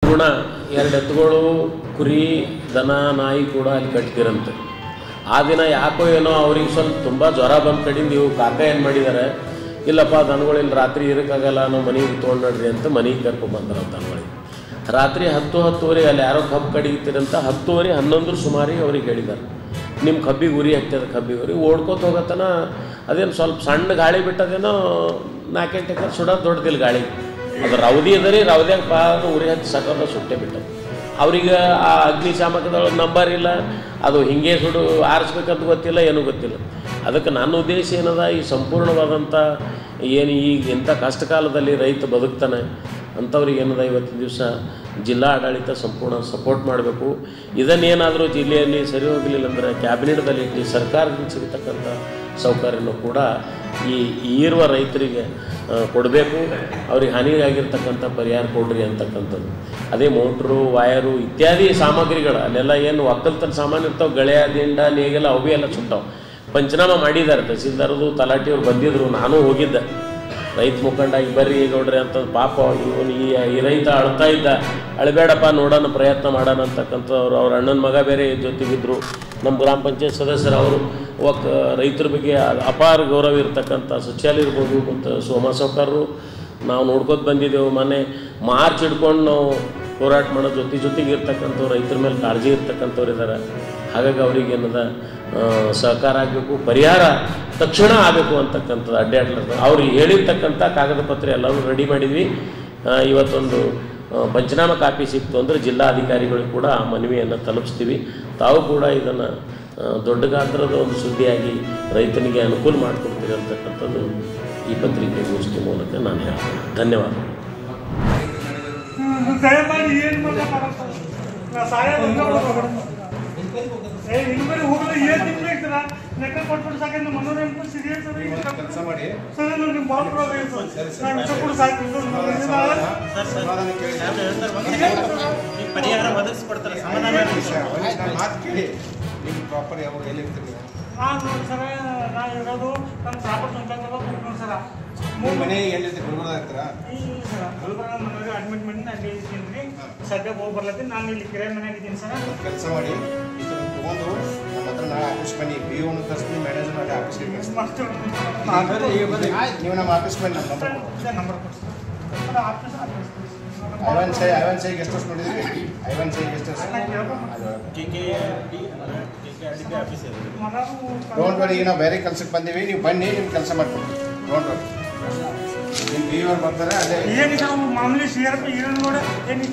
ಗುಣ 2 ಎತ್ತುಗಳು ಕುರಿ ದನ ನಾಯಿ ಕೂಡ ಅಲ್ಲಿ ಕಟ್ತಿರಂತೆ. ಆ ದಿನ ಯಾಕೋ ಏನೋ ಅವ್ರಿಗೆ ಸ್ವಲ್ಪ ತುಂಬ ಜ್ವರ ಬಂದ ಕಡೆಯಿಂದ ಇವು ಕಾಕ ಏನು ಮಾಡಿದ್ದಾರೆ, ಇಲ್ಲಪ್ಪ ದನಗಳಿಲ್ಲಿ ರಾತ್ರಿ ಇರೋಕ್ಕಾಗಲ್ಲ, ನಾವು ಮನೆಗೆ ತೊಗೊಂಡು ನಡ್ರಿ ಅಂತ ಮನೆಗೆ ಕರ್ಕೊಂಡ್ಬಂದ್ರೆ ದನಗಳಿಗೆ. ರಾತ್ರಿ 10-10:30 ಅಲ್ಲಿ ಯಾರೋ ಕಬ್ಬು ಕಡಿತೀರಂತ 10:30 11 ಸುಮಾರಿಗೆ ಅವ್ರಿಗೆ ಹೇಳಿದ್ದಾರೆ, ನಿಮ್ಮ ಕಬ್ಬಿಗೆ ಉರಿ ಹತ್ತದ, ಕಬ್ಬಿಗೆ ಉರಿ ಓಡ್ಕೋತ ಹೋಗತ್ತನ. ಅದೇನು ಸ್ವಲ್ಪ ಸಣ್ಣ ಗಾಳಿ ಬಿಟ್ಟದೇನೋ 4 ಎಕರೆ ಸುಡೋದು ದೊಡ್ಡದಿಲ್ಲ ಗಾಳಿ. ಅದು ರವದಿ ಅದರಿ, ರವದಿಯಾಗ ಉರಿ ಹತ್ತಿ ಸಕದ ಸುಟ್ಟೆ ಬಿಟ್ಟವು. ಅವ್ರಿಗೆ ಆ ಅಗ್ನಿಶಾಮಕದೊಳಗೆ ನಂಬರ್ ಇಲ್ಲ, ಅದು ಹಿಂಗೆ ಸುಡು ಆರಿಸ್ಬೇಕಂತ ಗೊತ್ತಿಲ್ಲ, ಏನೂ ಗೊತ್ತಿಲ್ಲ. ಅದಕ್ಕೆ ನನ್ನ ಉದ್ದೇಶ ಏನದ, ಈ ಸಂಪೂರ್ಣವಾದಂಥ ಏನು ಈಗ ಇಂಥ ಕಷ್ಟ ಕಾಲದಲ್ಲಿ ರೈತ ಬದುಕ್ತಾನೆ ಅಂಥವ್ರಿಗೆ ಏನದ ಇವತ್ತಿನ ದಿವಸ ಜಿಲ್ಲಾ ಆಡಳಿತ ಸಂಪೂರ್ಣ ಸಪೋರ್ಟ್ ಮಾಡಬೇಕು. ಇದನ್ನೇನಾದರೂ ಜಿಲ್ಲೆಯಲ್ಲಿ ಸರಿ ಹೋಗಲಿಲ್ಲ ಅಂದರೆ ಕ್ಯಾಬಿನೆಟ್ದಲ್ಲಿ ಇಟ್ಟು ಸರ್ಕಾರದಿಂದ ಸಿಗತಕ್ಕಂಥ ಸೌಕರ್ಯನೂ ಕೂಡ ಈ ಈರುವ ರೈತರಿಗೆ ಕೊಡಬೇಕು. ಅವ್ರಿಗೆ ಹಾನಿಗಾಗಿರ್ತಕ್ಕಂಥ ಪರಿಹಾರ ಕೊಡ್ರಿ ಅಂತಕ್ಕಂಥದ್ದು. ಅದೇ ಮೋಟ್ರು, ವಯರು ಇತ್ಯಾದಿ ಸಾಮಗ್ರಿಗಳು ಅಲ್ಲೆಲ್ಲ ಏನು ಒಕ್ಕಲ್ತನ ಸಾಮಾನು ಇರ್ತಾವೆ, ಗಳೆ ದಿಂಡ ನೇಗೆಲ್ಲ ಅವು ಎಲ್ಲ ಸುಟ್ಟಾವೆ. ಪಂಚನಾಮ ಮಾಡಿದ್ದಾರೆ, ತಹಸೀಲ್ದಾರದು ತಲಾಟಿಯವ್ರು ಬಂದಿದ್ದರು, ನಾನು ಹೋಗಿದ್ದೆ. ರೈತ ಮುಖಂಡ ಬರ್ರಿ ನೋಡ್ರಿ ಅಂತ. ಪಾಪ ಇವನು ಈ ರೈತ ಅಳ್ತಾ ಇದ್ದ, ಅಳಬೇಡಪ್ಪ ನೋಡೋಣ ಪ್ರಯತ್ನ ಮಾಡೋಣ ಅಂತಕ್ಕಂಥವ್ರು. ಅವ್ರ ಅಣ್ಣನ ಮಗ ಬೇರೆ ಜೊತೆಗಿದ್ದರು, ನಮ್ಮ ಗ್ರಾಮ ಪಂಚಾಯತ್ ಸದಸ್ಯರು. ಅವರು ರೈತರ ಬಗ್ಗೆ ಅಪಾರ ಗೌರವ ಇರ್ತಕ್ಕಂಥ ಸಚಿವಾಲಯ ಇರ್ಬೋದು ಮತ್ತು ಸೋಮ ಸಾವ್ಕಾರರು ನಾವು ನೋಡ್ಕೊತ ಬಂದಿದ್ದೆವು. ಮೊನ್ನೆ ಮಾರ್ಚ್ ಹಿಡ್ಕೊಂಡು ನಾವು ಹೋರಾಟ ಮಾಡೋ ಜೊತೆಗೆ ಇರ್ತಕ್ಕಂಥವ್ರು, ರೈತರ ಮೇಲೆ ಕಾಳಜಿ ಇರ್ತಕ್ಕಂಥವ್ರು ಇದ್ದಾರೆ. ಹಾಗಾಗಿ ಅವ್ರಿಗೆ ಏನದ ಸಹಕಾರ ಆಗಬೇಕು, ಪರಿಹಾರ ತಕ್ಷಣ ಆಗಬೇಕು ಅಂತಕ್ಕಂಥದ್ದು ಅಡ್ಡಾಡ್ಲದ. ಅವ್ರಿಗೆ ಹೇಳಿರ್ತಕ್ಕಂಥ ಕಾಗದ ಪತ್ರ ಎಲ್ಲರೂ ರೆಡಿ ಮಾಡಿದ್ವಿ. ಇವತ್ತೊಂದು ಪಂಚನಾಮ ಕಾಪಿ ಸಿಕ್ತು ಅಂದರೆ ಜಿಲ್ಲಾಧಿಕಾರಿಗಳಿಗೆ ಕೂಡ ಆ ಮನವಿಯನ್ನು ತಲುಪಿಸ್ತೀವಿ. ತಾವು ಕೂಡ ಇದನ್ನು ದೊಡ್ಡ ಗಾತ್ರದ ಒಂದು ಸುದ್ದಿಯಾಗಿ ರೈತನಿಗೆ ಅನುಕೂಲ ಮಾಡಿಕೊಡ್ತೀವಿ ಅಂತಕ್ಕಂಥದ್ದು ಈ ಪತ್ರಿಕೆ ಗೋಷ್ಠಿ ಮೂಲಕ ನಾನು ಹೇಳ್ತೇನೆ. ಧನ್ಯವಾದ. ಪ್ರಾಪರ್ ಯಾವಾಗ ಎಲ್ಲಿರ್ತೀರಿ? ಸರ ನಾನು ಇರೋದು ನಮ್ಮ ಸಾಪರ್ ಸರ ಮನೆ ಎಲ್ಲಿರ್ತೀರಿ? ಗುಲ್ಬರ್ಗ ಇರ್ತೀರಾ? ಇಲ್ಲ ಸರ್, ಗುಲ್ಬರ್ಗ ಮನೆಗೆ ಅಡ್ಮಿಟ್ ಮಾಡಿ ಅಲ್ಲಿ ಇದ್ದೀನಿ ರೀ. ಸದ್ಯಕ್ಕೆ ಹೋಗಿ ಬರ್ಲತ್ತೀನಿ. ನಾನು ಇಲ್ಲಿ ಕಿರಾಯ ಮನೆಯಾಗ ಇದ್ದೀನಿ ಸರ್. ಕೆಲಸ ಮಾಡಿ ಇದನ್ನು ತೊಗೊಂಡು ನಮ್ಮ ಹತ್ರ ನಾಳೆ ಆಫೀಸ್ ಬನ್ನಿ. ಬಿ ಒನ್ ತರಿಸ್ತೀನಿ, ಮ್ಯಾನೇಜರ್ ನಾಳೆ ಆಫೀಸ್ಗೆ ನೀವು ನಮ್ಮ ಆಫೀಸ್ ಬನ್ನಿ. ನಮ್ಮ ನಂಬರ್ ಕೊಡ್ತೀನಿ. ಐವನ್ ಸೈಗೆ ಎಷ್ಟು ವರ್ಷ ನೋಡಿದ್ರಿ? ಐವನ್ ಸೈಗೆ ಎಷ್ಟು ವರ್ಷ? ಡೋಂಟ್ ವರಿ, ಈಗ ನಾವು ಬೇರೆ ಕೆಲಸಕ್ಕೆ ಬಂದೀವಿ, ನೀವು ಬನ್ನಿ, ನಿಮ್ಮ ಕೆಲಸ ಮಾಡ್ಕೊಡ್ತೀವಿ. ಡೋಂಟ್ ವರಿ, ನಿಮ್ಮ ಬಿ ಅವ್ರು ಬರ್ತಾರೆ. ಅದೇ ಏನು ಮಾಮೂಲಿ CRP ಇರೋದು ನೋಡಿ ಏನು